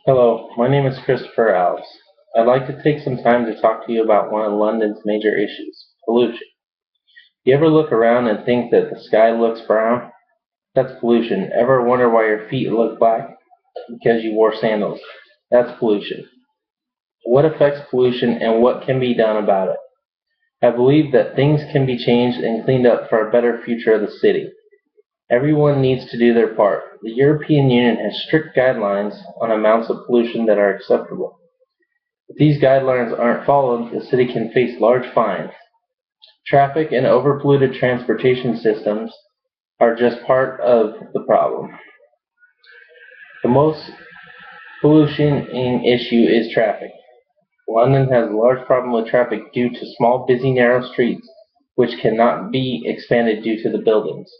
Hello, my name is Christopher Alves. I'd like to take some time to talk to you about one of London's major issues, pollution. You ever look around and think that the sky looks brown? That's pollution. Ever wonder why your feet look black? Because you wore sandals. That's pollution. What affects pollution and what can be done about it? I believe that things can be changed and cleaned up for a better future of the city. Everyone needs to do their part. The European Union has strict guidelines on amounts of pollution that are acceptable. If these guidelines aren't followed, the city can face large fines. Traffic and overpolluted transportation systems are just part of the problem. The most pollution issue is traffic. London has a large problem with traffic due to small, busy, narrow streets, which cannot be expanded due to the buildings.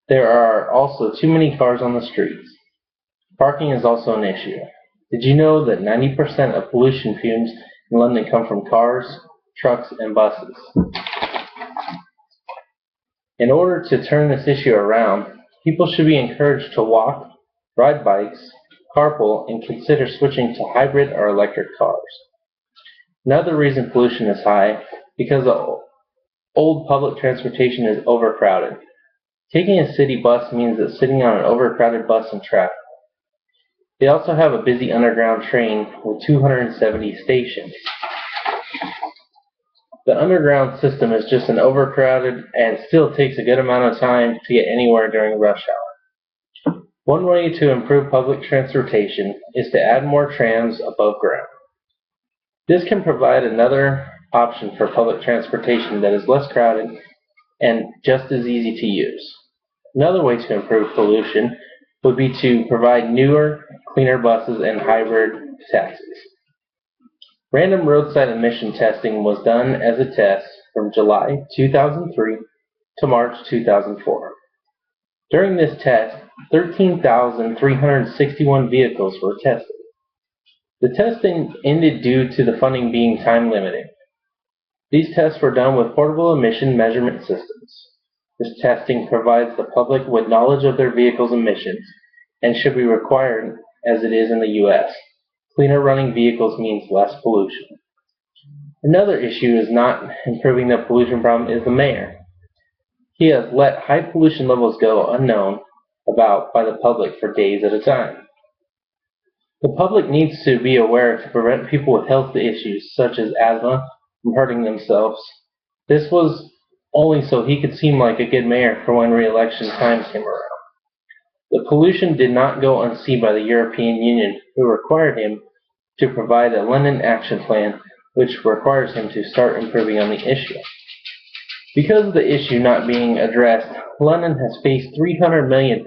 There are also too many cars on the streets. Parking is also an issue. Did you know that 90% of pollution fumes in London come from cars, trucks, and buses? In order to turn this issue around, people should be encouraged to walk, ride bikes, carpool, and consider switching to hybrid or electric cars. Another reason pollution is high because old public transportation is overcrowded. Taking a city bus means that sitting on an overcrowded bus in traffic. They also have a busy underground train with 270 stations. The underground system is just an overcrowded and still takes a good amount of time to get anywhere during rush hour. One way to improve public transportation is to add more trams above ground. This can provide another option for public transportation that is less crowded and just as easy to use. Another way to improve pollution would be to provide newer, cleaner buses and hybrid taxis. Random roadside emission testing was done as a test from July 2003 to March 2004. During this test, 13,361 vehicles were tested. The testing ended due to the funding being time limited. These tests were done with portable emission measurement systems. This testing provides the public with knowledge of their vehicle's emissions and should be required as it is in the U.S. Cleaner running vehicles means less pollution. Another issue is not improving the pollution problem is the mayor. He has let high pollution levels go unknown about by the public for days at a time. The public needs to be aware to prevent people with health issues such as asthma from hurting themselves. This was only so he could seem like a good mayor for when re-election time came around. The pollution did not go unseen by the European Union, who required him to provide a London action plan, which requires him to start improving on the issue. Because of the issue not being addressed, London has faced £300 million,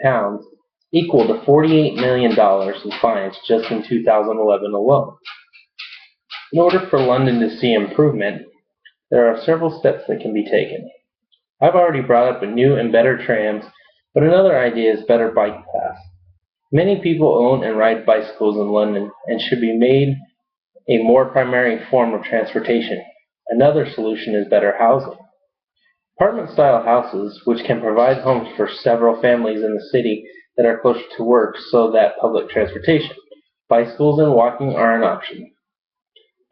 equal to $48 million in fines just in 2011 alone. In order for London to see improvement, there are several steps that can be taken. I've already brought up new and better trams, but another idea is better bike paths. Many people own and ride bicycles in London and should be made a more primary form of transportation. Another solution is better housing. Apartment-style houses, which can provide homes for several families in the city that are closer to work so that public transportation, bicycles and walking are an option.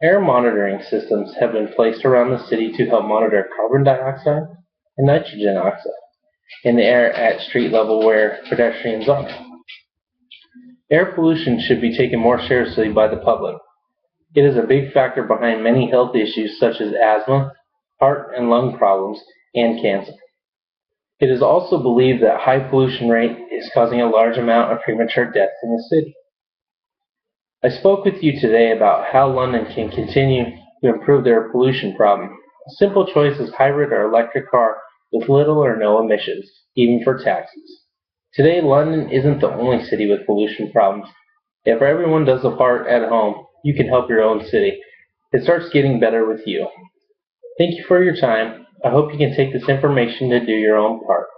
Air monitoring systems have been placed around the city to help monitor carbon dioxide and nitrogen oxide in the air at street level where pedestrians are. Air pollution should be taken more seriously by the public. It is a big factor behind many health issues such as asthma, heart and lung problems, and cancer. It is also believed that high pollution rate is causing a large amount of premature deaths in the city. I spoke with you today about how London can continue to improve their pollution problem. A simple choice is hybrid or electric car with little or no emissions, even for taxis. Today, London isn't the only city with pollution problems. If everyone does a part at home, you can help your own city. It starts getting better with you. Thank you for your time. I hope you can take this information to do your own part.